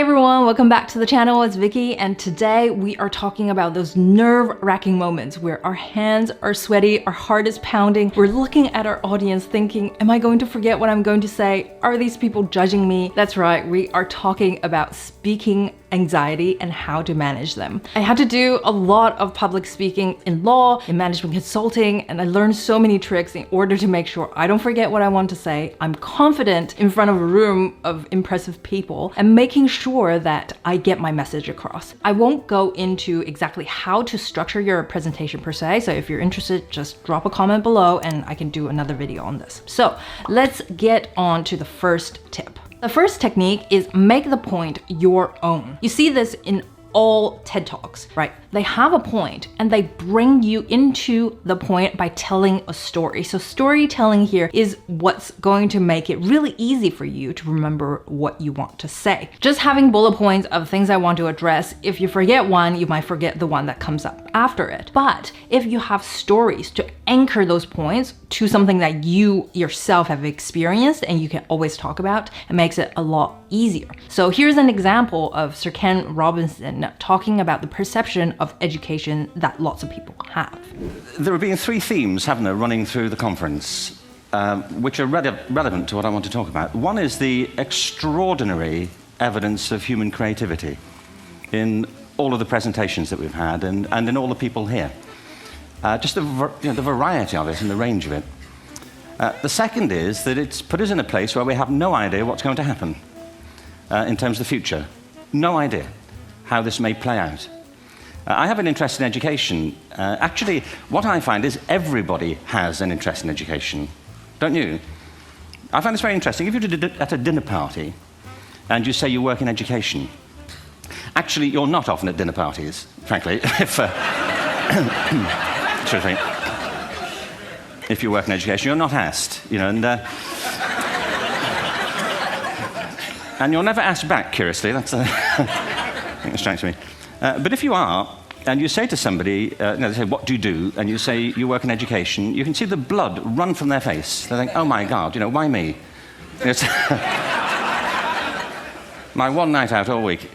everyone, welcome back to the channel. It's Vicky, and today we are talking about those nerve-wracking moments where our hands are sweaty, our heart is pounding, we're looking at our audience thinking, am I going to forget what I'm going to say? Are these people judging me? That's right, we are talking about speaking anxiety and how to manage them. I had to do a lot of public speaking in law, in management consulting, and I learned so many tricks in order to make sure I don't forget what I want to say, I'm confident in front of a room of impressive people, and making sure that I get my message across. I won't go into exactly how to structure your presentation per se, so if you're interested, just drop a comment below and I can do another video on this. So let's get on to the first tip. The first technique is make the point your own. You see this in all TED Talks, right? They have a point and they bring you into the point by telling a story. So storytelling here is what's going to make it really easy for you to remember what you want to say. Just having bullet points of things I want to address, if you forget one, you might forget the one that comes up after it. But if you have stories to anchor those points to something that you yourself have experienced and you can always talk about, it makes it a lot easier. So here's an example of Sir Ken Robinson talking about the perception of education that lots of people have. There have been three themes, haven't there, running through the conference, which are relevant to what I want to talk about. One is the extraordinary evidence of human creativity in all of the presentations that we've had and in all the people here. Just the variety of it and the range of it. The second is that it's put us in a place where we have no idea what's going to happen in terms of the future. No idea how this may play out. I have an interest in education. Actually, what I find is everybody has an interest in education. Don't you? I find this very interesting. If you're at a dinner party and you say you work in education, actually, you're not often at dinner parties, frankly, if you work in education, you're not asked, and you're never asked back, curiously. That's I think it strikes me. But if you are, and you say to somebody, they say, what do you do? And you say, you work in education, you can see the blood run from their face. They think, oh my God, why me? It's my one night out all week.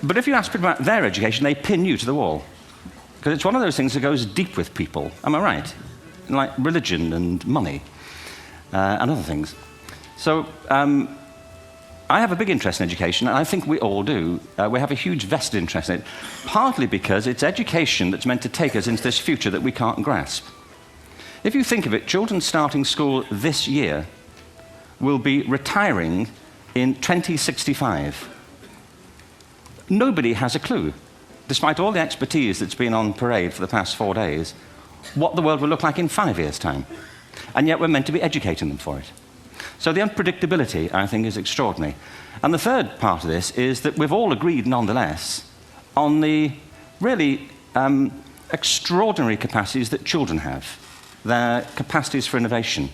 But if you ask people about their education, they pin you to the wall. Because it's one of those things that goes deep with people. Am I right? Like religion and money and other things. So I have a big interest in education, and I think we all do. We have a huge vested interest in it, partly because it's education that's meant to take us into this future that we can't grasp. If you think of it, children starting school this year will be retiring in 2065. Nobody has a clue, despite all the expertise that's been on parade for the past 4 days, what the world will look like in 5 years' time. And yet we're meant to be educating them for it. So the unpredictability, I think, is extraordinary. And the third part of this is that we've all agreed, nonetheless, on the really extraordinary capacities that children have, their capacities for innovation.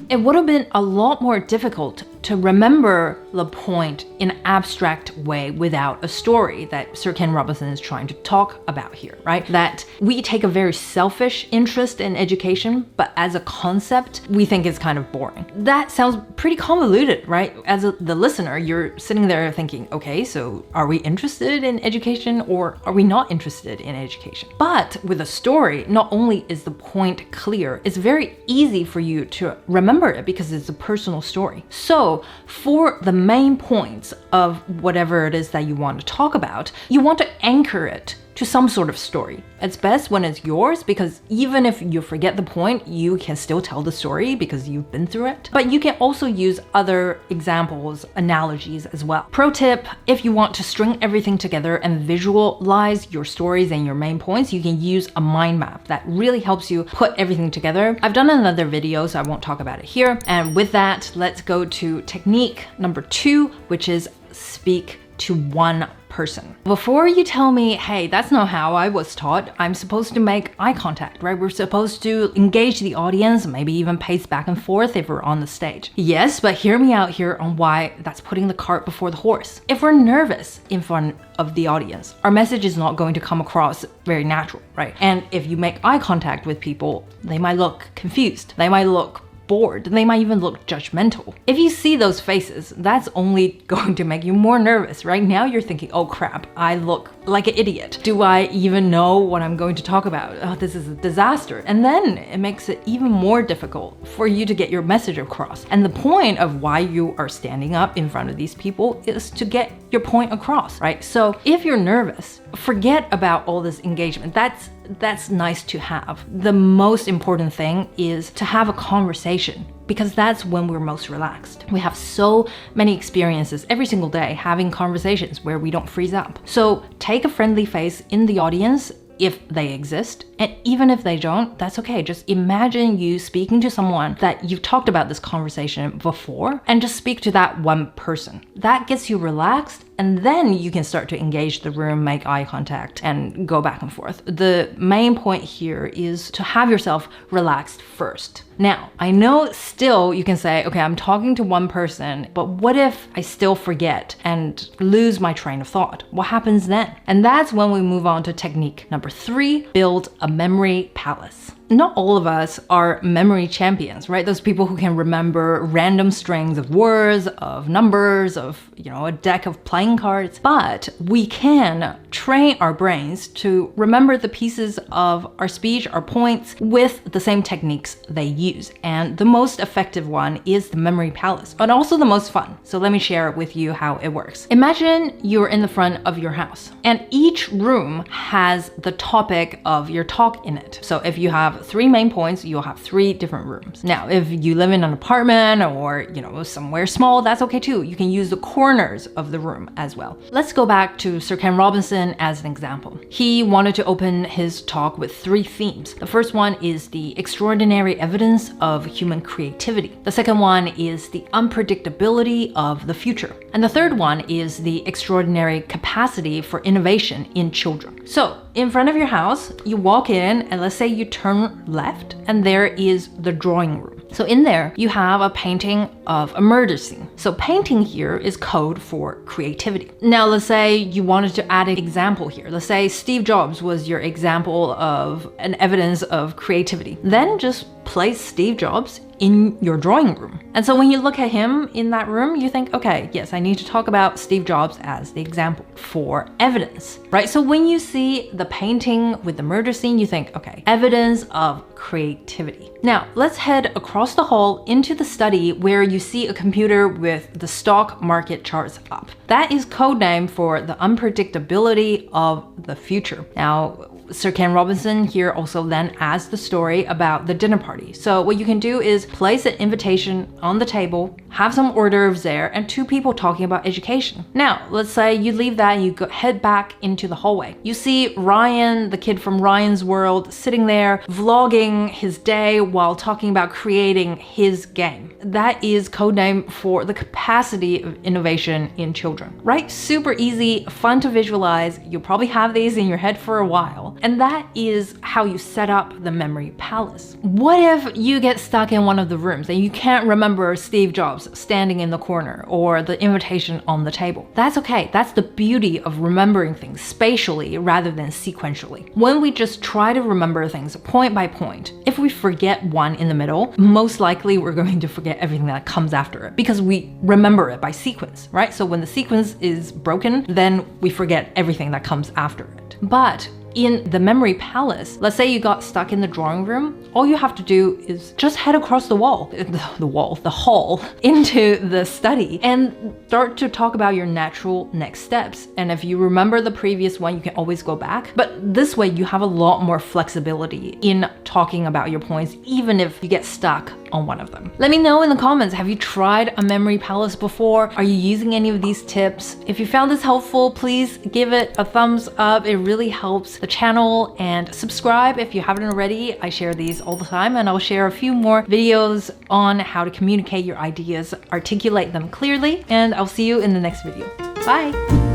It would have been a lot more difficult to remember the point in an abstract way without a story that Sir Ken Robinson is trying to talk about here, right? That we take a very selfish interest in education, but as a concept, we think it's kind of boring. That sounds pretty convoluted, right? As the listener, you're sitting there thinking, okay, so are we interested in education or are we not interested in education? But with a story, not only is the point clear, it's very easy for you to remember it because it's a personal story. So for the main points of whatever it is that you want to talk about, you want to anchor it to some sort of story. It's best when it's yours because even if you forget the point, you can still tell the story because you've been through it. But you can also use other examples, analogies as well. Pro tip, if you want to string everything together and visualize your stories and your main points, you can use a mind map that really helps you put everything together. I've done another video, so I won't talk about it here. And with that, let's go to technique number 2, which is speak to one person. Before you tell me, hey, that's not how I was taught, I'm supposed to make eye contact, right? We're supposed to engage the audience, maybe even pace back and forth if we're on the stage. Yes, but hear me out here on why that's putting the cart before the horse. If we're nervous in front of the audience, our message is not going to come across very natural, right? And if you make eye contact with people, they might look confused. They might look bored. They might even look judgmental. If you see those faces, that's only going to make you more nervous. Right now you're thinking, oh crap, I look like an idiot. Do I even know what I'm going to talk about? Oh, this is a disaster. And then it makes it even more difficult for you to get your message across. And the point of why you are standing up in front of these people is to get your point across, right? So if you're nervous, forget about all this engagement. That's nice to have. The most important thing is to have a conversation, because that's when we're most relaxed. We have so many experiences every single day having conversations where we don't freeze up. So take a friendly face in the audience if they exist, and even if they don't, that's okay. Just imagine you speaking to someone that you've talked about this conversation before, and just speak to that one person. That gets you relaxed, and then you can start to engage the room, make eye contact, and go back and forth. The main point here is to have yourself relaxed first. Now, I know still you can say, okay, I'm talking to one person, but what if I still forget and lose my train of thought? What happens then? And that's when we move on to technique number 3, build a memory palace. Not all of us are memory champions, right? Those people who can remember random strings of words, of numbers, of, a deck of playing cards. But we can train our brains to remember the pieces of our speech, our points, with the same techniques they use. And the most effective one is the memory palace, and also the most fun. So let me share with you how it works. Imagine you're in the front of your house, and each room has the topic of your talk in it. So if you have 3 main points, you'll have 3 different rooms. Now, if you live in an apartment or, somewhere small, that's okay too. You can use the corners of the room as well. Let's go back to Sir Ken Robinson as an example. He wanted to open his talk with 3 themes. The first one is the extraordinary evidence of human creativity. The second one is the unpredictability of the future. And the third one is the extraordinary capacity for innovation in children. So, in front of your house, you walk in, and let's say you turn left, and there is the drawing room. So in there, you have a painting of a murder scene. So painting here is code for creativity. Now, let's say you wanted to add an example here. Let's say Steve Jobs was your example of an evidence of creativity. Then just place Steve Jobs in your drawing room. And so when you look at him in that room, you think, okay, yes, I need to talk about Steve Jobs as the example for evidence, right? So when you see the painting with the murder scene, you think, okay, evidence of creativity. Now, let's head across the hall into the study where you see a computer with the stock market charts up. That is codename for the unpredictability of the future. Now, Sir Ken Robinson here also then adds the story about the dinner party. So what you can do is place an invitation on the table, have some hors d'oeuvres there, and 2 people talking about education. Now, let's say you leave that and you head back into the hallway. You see Ryan, the kid from Ryan's World, sitting there vlogging his day while talking about creating his game. That is codename for the capacity of innovation in children, right? Super easy, fun to visualize. You'll probably have these in your head for a while. And that is how you set up the memory palace. What if you get stuck in one of the rooms and you can't remember Steve Jobs standing in the corner or the invitation on the table? That's okay. That's the beauty of remembering things spatially rather than sequentially. When we just try to remember things point by point, if we forget one in the middle, most likely we're going to forget everything that comes after it because we remember it by sequence, right? So when the sequence is broken, then we forget everything that comes after it. But in the memory palace, let's say you got stuck in the drawing room, all you have to do is just head across the hall into the study and start to talk about your natural next steps. And if you remember the previous one, you can always go back. But this way you have a lot more flexibility in talking about your points, even if you get stuck on one of them. Let me know in the comments, have you tried a memory palace before? Are you using any of these tips? If you found this helpful, please give it a thumbs up. It really helps the channel, and subscribe if you haven't already. I share these all the time, and I'll share a few more videos on how to communicate your ideas, articulate them clearly, and I'll see you in the next video. Bye!